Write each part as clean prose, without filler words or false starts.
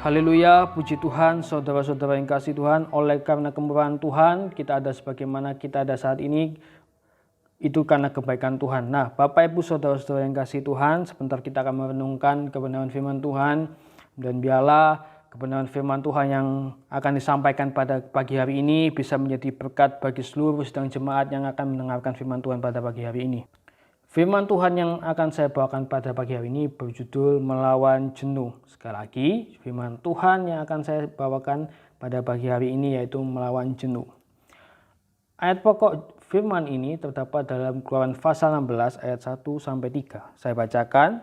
Haleluya, puji Tuhan, saudara-saudara yang kasih Tuhan, oleh karena kemurahan Tuhan, kita ada sebagaimana kita ada saat ini, itu karena kebaikan Tuhan. Nah, Bapak Ibu saudara-saudara yang kasih Tuhan, sebentar kita akan merenungkan kebenaran firman Tuhan, dan biarlah kebenaran firman Tuhan yang akan disampaikan pada pagi hari ini bisa menjadi berkat bagi seluruh sedang jemaat yang akan mendengarkan firman Tuhan pada pagi hari ini. Firman Tuhan yang akan saya bawakan pada pagi hari ini berjudul Melawan Jenuh. Sekali lagi, firman Tuhan yang akan saya bawakan pada pagi hari ini yaitu melawan jenuh. Ayat pokok firman ini terdapat dalam Keluaran pasal 16 ayat 1-3. Saya bacakan.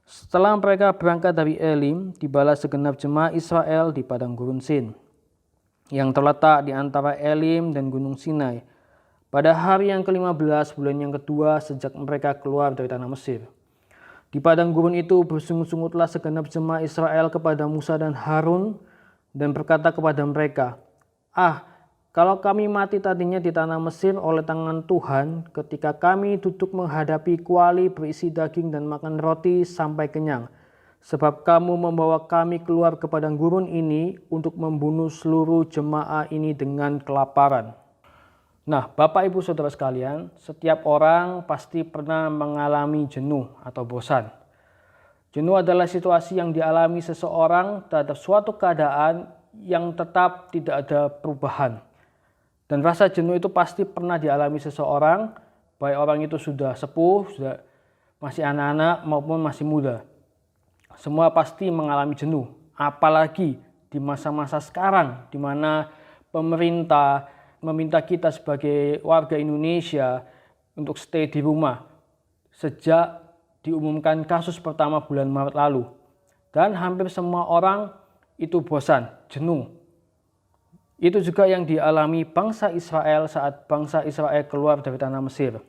Setelah mereka berangkat dari Elim, tibalah segenap jemaah Israel di padang gurun Sin, yang terletak di antara Elim dan Gunung Sinai, pada hari yang ke-15 bulan yang kedua sejak mereka keluar dari tanah Mesir. Di padang gurun itu bersungut-sungutlah segenap jemaah Israel kepada Musa dan Harun dan berkata kepada mereka, kalau kami mati tadinya di tanah Mesir oleh tangan Tuhan ketika kami duduk menghadapi kuali berisi daging dan makan roti sampai kenyang. Sebab kamu membawa kami keluar ke padang gurun ini untuk membunuh seluruh jemaah ini dengan kelaparan. Nah, Bapak Ibu Saudara sekalian, setiap orang pasti pernah mengalami jenuh atau bosan. Jenuh adalah situasi yang dialami seseorang terhadap suatu keadaan yang tetap tidak ada perubahan. Dan rasa jenuh itu pasti pernah dialami seseorang, baik orang itu sudah sepuh, sudah masih anak-anak maupun masih muda. Semua pasti mengalami jenuh, apalagi di masa-masa sekarang di mana pemerintah meminta kita sebagai warga Indonesia untuk stay di rumah sejak diumumkan kasus pertama bulan Maret lalu. Dan hampir semua orang itu bosan, jenuh. Itu juga yang dialami bangsa Israel saat bangsa Israel keluar dari tanah Mesir.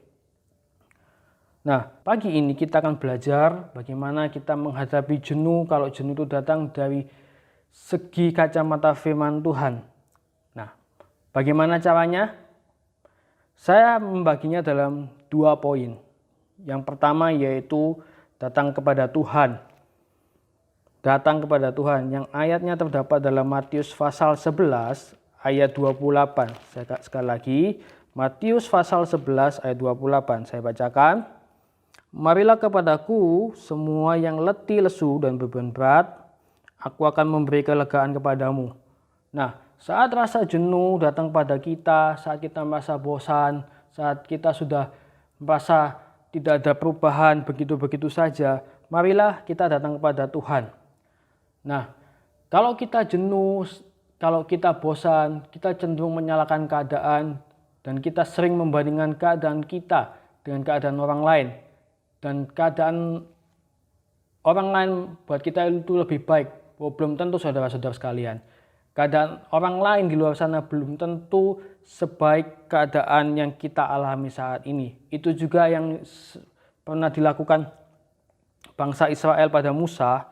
Nah, pagi ini kita akan belajar bagaimana kita menghadapi jenuh kalau jenuh itu datang dari segi kacamata firman Tuhan. Bagaimana caranya? Saya membaginya dalam 2 poin. Yang pertama yaitu datang kepada Tuhan. Datang kepada Tuhan yang ayatnya terdapat dalam Matius pasal 11 ayat 28. Sekali lagi, Matius pasal 11 ayat 28. Saya bacakan. Marilah kepadaku semua yang letih, lesu dan beban berat, aku akan memberi kelegaan kepadamu. Nah, saat rasa jenuh datang pada kita, saat kita merasa bosan, saat kita sudah merasa tidak ada perubahan begitu-begitu saja, marilah kita datang kepada Tuhan. Nah, kalau kita jenuh, kalau kita bosan, kita cenderung menyalahkan keadaan dan kita sering membandingkan keadaan kita dengan keadaan orang lain. Dan keadaan orang lain buat kita itu lebih baik, belum tentu saudara-saudara sekalian. Keadaan orang lain di luar sana belum tentu sebaik keadaan yang kita alami saat ini. Itu juga yang pernah dilakukan bangsa Israel pada Musa.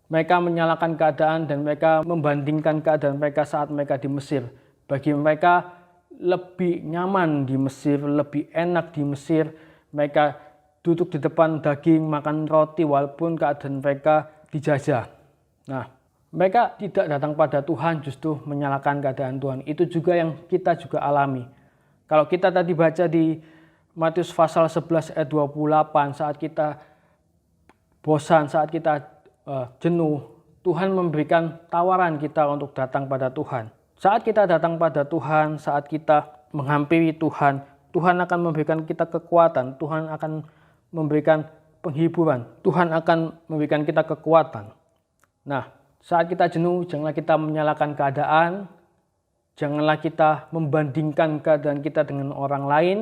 Mereka menyalahkan keadaan dan mereka membandingkan keadaan mereka saat mereka di Mesir. Bagi mereka lebih nyaman di Mesir, lebih enak di Mesir. Mereka duduk di depan daging, makan roti walaupun keadaan mereka dijajah. Nah, mereka tidak datang pada Tuhan, justru menyalahkan keadaan Tuhan. Itu juga yang kita juga alami. Kalau kita tadi baca di Matius pasal 11 ayat 28, saat kita bosan, saat kita jenuh, Tuhan memberikan tawaran kita untuk datang pada Tuhan. Saat kita datang pada Tuhan, saat kita menghampiri Tuhan, Tuhan akan memberikan kita kekuatan, Tuhan akan memberikan penghiburan, Tuhan akan memberikan kita kekuatan. Nah, saat kita jenuh, janganlah kita menyalahkan keadaan, janganlah kita membandingkan keadaan kita dengan orang lain,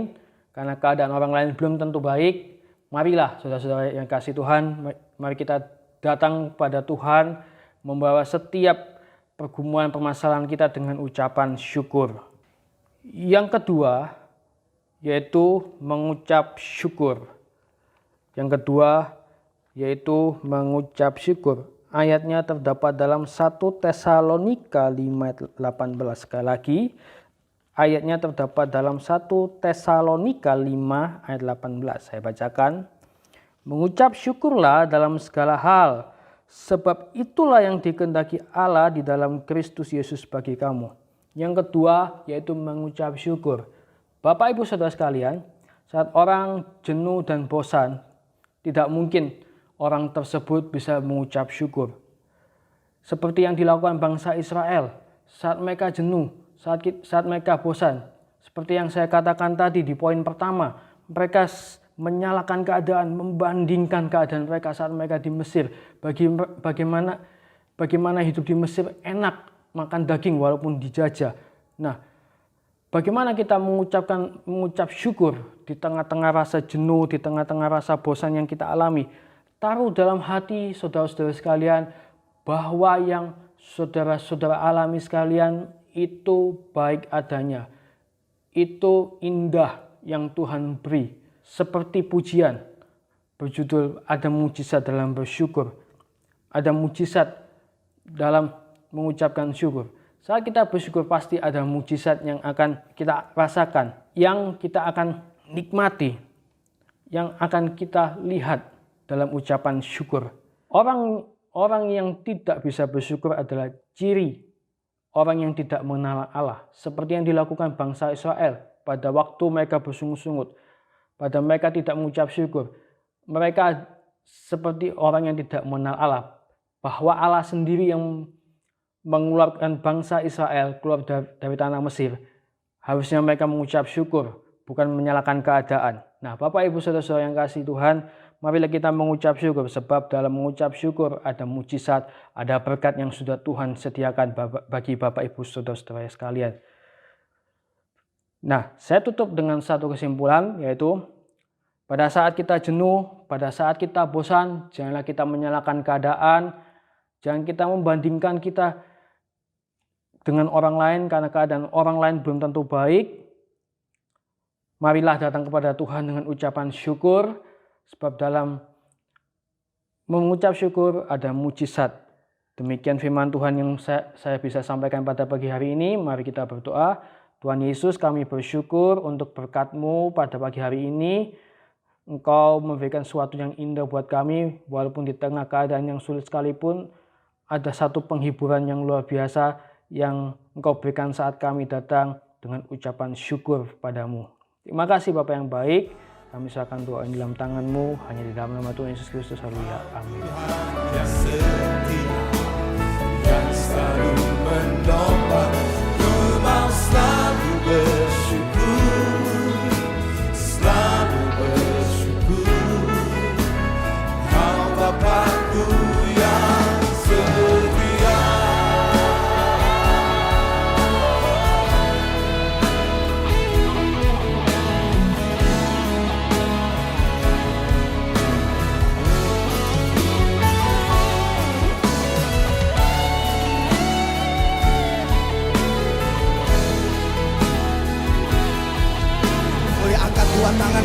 karena keadaan orang lain belum tentu baik. Marilah saudara-saudara yang kasih Tuhan, mari kita datang pada Tuhan, membawa setiap pergumulan permasalahan kita dengan ucapan syukur. Yang kedua, yaitu mengucap syukur. Yang kedua, yaitu mengucap syukur. Ayatnya terdapat dalam 1 Tesalonika 5 ayat 18. Sekali lagi, ayatnya terdapat dalam 1 Tesalonika 5 ayat 18. Saya bacakan. Mengucap syukurlah dalam segala hal, Sebab itulah yang dikehendaki Allah di dalam Kristus Yesus bagi kamu. Yang kedua yaitu mengucap syukur. Bapak Ibu Saudara sekalian, saat orang jenuh dan bosan, tidak mungkin orang tersebut bisa mengucap syukur. Seperti yang dilakukan bangsa Israel saat mereka jenuh, saat mereka bosan. Seperti yang saya katakan tadi di poin pertama, mereka menyalahkan keadaan, membandingkan keadaan mereka saat mereka di Mesir. Bagaimana hidup di Mesir enak, makan daging walaupun dijajah. Nah, bagaimana kita mengucap syukur di tengah-tengah rasa jenuh, di tengah-tengah rasa bosan yang kita alami. Taruh dalam hati saudara-saudara sekalian bahwa yang saudara-saudara alami sekalian itu baik adanya. Itu indah yang Tuhan beri. Seperti pujian berjudul ada mujizat dalam bersyukur. Ada mujizat dalam mengucapkan syukur. Saat kita bersyukur pasti ada mujizat yang akan kita rasakan. Yang kita akan nikmati. Yang akan kita lihat dalam ucapan syukur. Orang yang tidak bisa bersyukur adalah ciri orang yang tidak mengenal Allah. Seperti yang dilakukan bangsa Israel pada waktu mereka bersungut-sungut. Pada mereka tidak mengucap syukur. Mereka seperti orang yang tidak mengenal Allah. Bahwa Allah sendiri yang mengeluarkan bangsa Israel keluar dari tanah Mesir. Harusnya mereka mengucap syukur, bukan menyalahkan keadaan. Nah, Bapak Ibu Saudara-saudara yang kasih Tuhan, marilah kita mengucap syukur, sebab dalam mengucap syukur ada mujizat, ada berkat yang sudah Tuhan sediakan bagi Bapak Ibu Saudara-saudara sekalian. Nah, saya tutup dengan satu kesimpulan, yaitu pada saat kita jenuh, pada saat kita bosan, janganlah kita menyalahkan keadaan, jangan kita membandingkan kita dengan orang lain karena keadaan orang lain belum tentu baik. Marilah datang kepada Tuhan dengan ucapan syukur, sebab dalam mengucap syukur ada mujizat. Demikian firman Tuhan yang saya bisa sampaikan pada pagi hari ini. Mari kita berdoa. Tuhan Yesus, kami bersyukur untuk berkat-Mu pada pagi hari ini. Engkau memberikan sesuatu yang indah buat kami, walaupun di tengah keadaan yang sulit sekalipun, ada satu penghiburan yang luar biasa yang Engkau berikan saat kami datang dengan ucapan syukur padamu. Terima kasih Bapak yang baik. Kami serahkan doa ini dalam tangan-Mu, hanya di dalam nama Tuhan Yesus Kristus. Haleluya. Amin. Yang selalu menopang, ku mau selalu bersyukur, selalu bersyukur. Kau Bapakku yang setia. Boleh angkat dua tangan